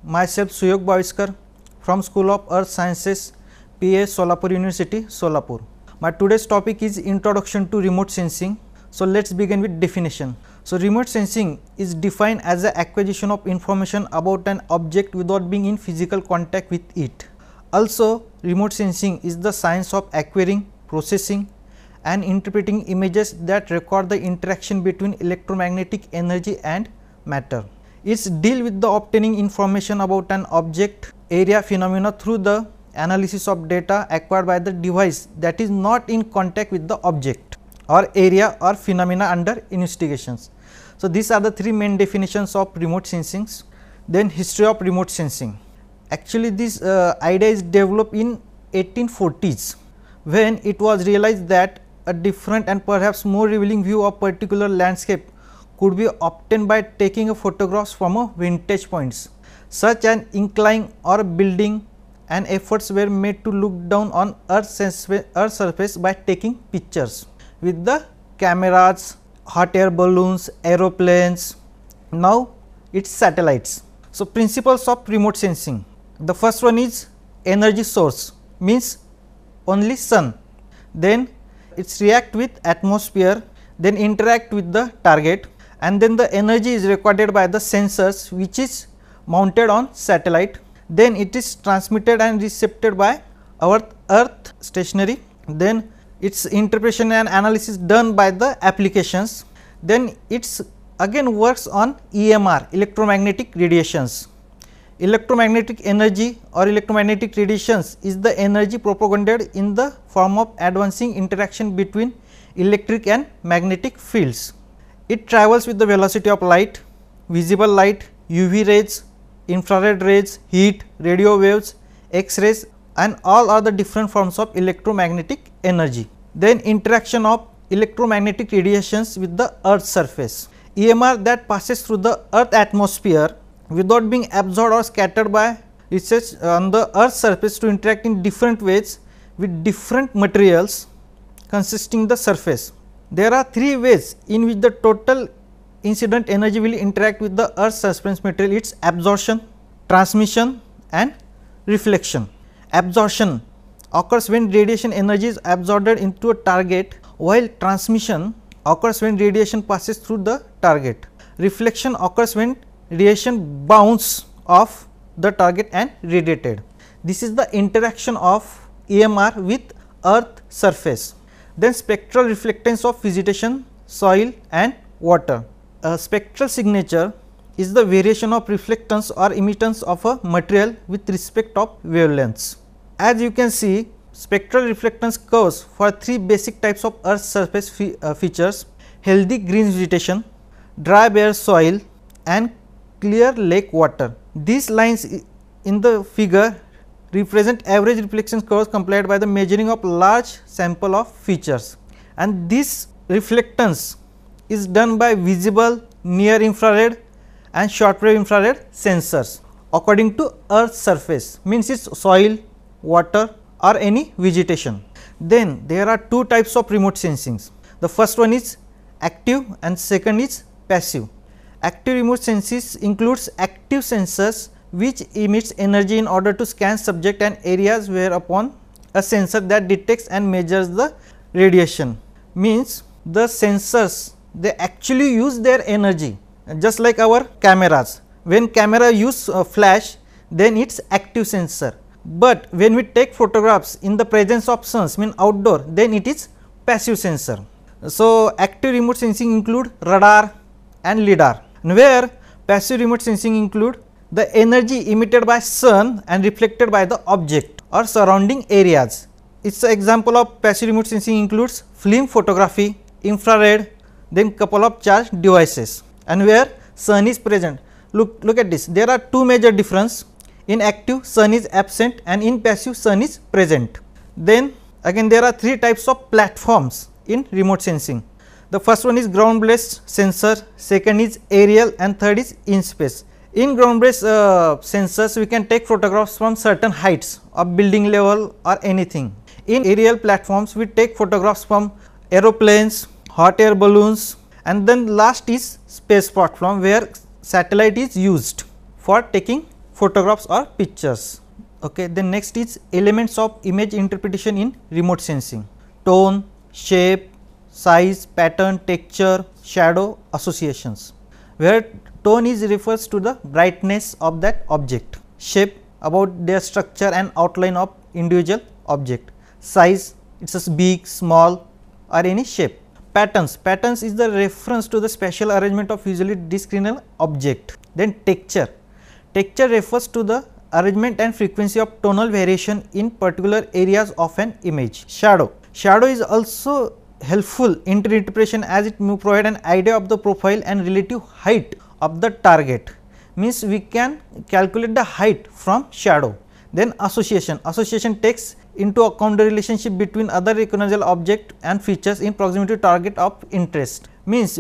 Myself Suyog Baviskar from School of Earth Sciences, PA, Solapur University, Solapur. My today's topic is Introduction to Remote Sensing. So let's begin with definition. So remote sensing is defined as the acquisition of information about an object without being in physical contact with it. Also, remote sensing is the science of acquiring, processing and interpreting images that record the interaction between electromagnetic energy and matter. It's deal with the obtaining information about an object, area, phenomena through the analysis of data acquired by the device that is not in contact with the object or area or phenomena under investigations. So these are the three main definitions of remote sensing. Then history of remote sensing. Actually this idea is developed in 1840s when it was realized that a different and perhaps more revealing view of particular landscape could be obtained by taking a photographs from a vantage points. Such an incline or building and efforts were made to look down on Earth's surface by taking pictures with the cameras, hot air balloons, aeroplanes. Now it's satellites. So principles of remote sensing. The first one is energy source, means only sun. Then it's react with atmosphere, then interact with the target, and then the energy is recorded by the sensors which is mounted on satellite. Then it is transmitted and received by our Earth stationary. Then its interpretation and analysis done by the applications. Then it's again works on EMR, electromagnetic radiations. Electromagnetic energy or electromagnetic radiations is the energy propagated in the form of advancing interaction between electric and magnetic fields. It travels with the velocity of light, visible light, UV rays, infrared rays, heat, radio waves, X-rays and all other different forms of electromagnetic energy. Then interaction of electromagnetic radiations with the Earth's surface. EMR that passes through the Earth atmosphere without being absorbed or scattered by research on the Earth's surface to interact in different ways with different materials consisting the surface. There are three ways in which the total incident energy will interact with the Earth's surface material. It's absorption, transmission and reflection. Absorption occurs when radiation energy is absorbed into a target, while transmission occurs when radiation passes through the target. Reflection occurs when radiation bounces off the target and radiated. This is the interaction of EMR with Earth surface. Then spectral reflectance of vegetation, soil and water. A spectral signature is the variation of reflectance or emittance of a material with respect of wavelengths. As you can see, spectral reflectance curves for three basic types of Earth's surface features: healthy green vegetation, dry bare soil and clear lake water. These lines in the figure represent average reflection curves complied by the measuring of large sample of features, and this reflectance is done by visible, near infrared and short wave infrared sensors according to Earth's surface, means its soil, water or any vegetation. Then there are two types of remote sensing. The first one is active and second is passive. Active remote sensing includes active sensors which emits energy in order to scan subject and areas whereupon a sensor that detects and measures the radiation. Means the sensors, they actually use their energy, just like our cameras. When camera use flash, then it's active sensor, but when we take photographs in the presence of suns, mean outdoor, then it is passive sensor. So active remote sensing include radar and lidar, where passive remote sensing include the energy emitted by sun and reflected by the object or surrounding areas. Its example of passive remote sensing includes film photography, infrared, then couple of charged devices, and where sun is present. Look at this. There are two major difference. In active, sun is absent, and in passive, sun is present. Then again there are three types of platforms in remote sensing. The first one is ground based sensor, second is aerial and third is in space. In ground based sensors, we can take photographs from certain heights of building level or anything. In aerial platforms, we take photographs from aeroplanes, hot air balloons, and then last is space platform, where satellite is used for taking photographs or pictures. Okay, then next is elements of image interpretation in remote sensing: tone, shape, size, pattern, texture, shadow, associations. Where tone is refers to the brightness of that object, shape about their structure and outline of individual object, size it is big, small or any shape. Patterns is the reference to the spatial arrangement of usually discrete object. Then texture refers to the arrangement and frequency of tonal variation in particular areas of an image. Shadow is also helpful in interpretation as it may provide an idea of the profile and relative height of the target, means we can calculate the height from shadow. Then association takes into account the relationship between other recognizable object and features in proximity to target of interest, means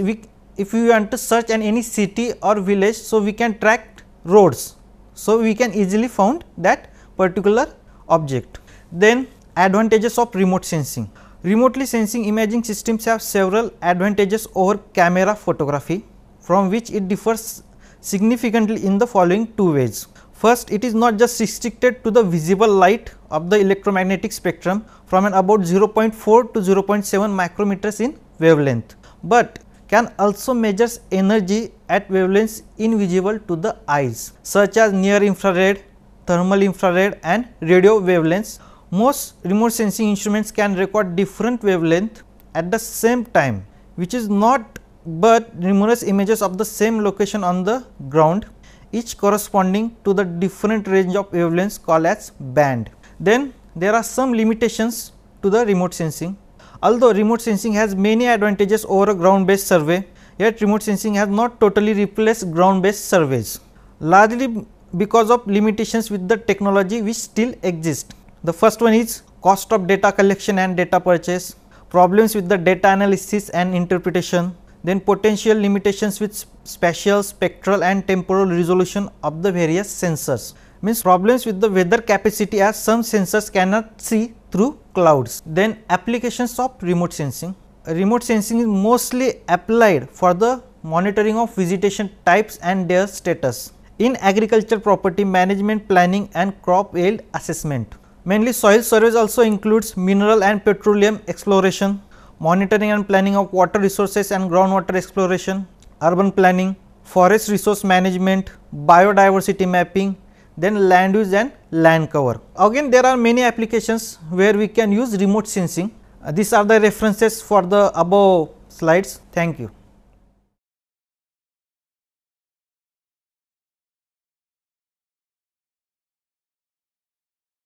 if we want to search in any city or village, so we can track roads, so we can easily found that particular object. Then advantages of remote sensing. Remotely sensing imaging systems have several advantages over camera photography, from which it differs significantly in the following two ways. First, it is not just restricted to the visible light of the electromagnetic spectrum from an about 0.4 to 0.7 micrometers in wavelength, but can also measure energy at wavelengths invisible to the eyes, such as near infrared, thermal infrared and radio wavelengths. Most remote sensing instruments can record different wavelength at the same time, which is not but numerous images of the same location on the ground, each corresponding to the different range of wavelengths called as band. Then there are some limitations to the remote sensing. Although remote sensing has many advantages over a ground based survey, yet remote sensing has not totally replaced ground based surveys, largely because of limitations with the technology which still exist. The first one is cost of data collection and data purchase, problems with the data analysis and interpretation, then potential limitations with spatial, spectral and temporal resolution of the various sensors, means problems with the weather capacity as some sensors cannot see through clouds. Then applications of remote sensing. Remote sensing is mostly applied for the monitoring of vegetation types and their status in agriculture property management, planning and crop yield assessment. Mainly soil surveys also includes mineral and petroleum exploration, monitoring and planning of water resources and groundwater exploration, urban planning, forest resource management, biodiversity mapping, then land use and land cover. Again, there are many applications where we can use remote sensing. These are the references for the above slides. Thank you.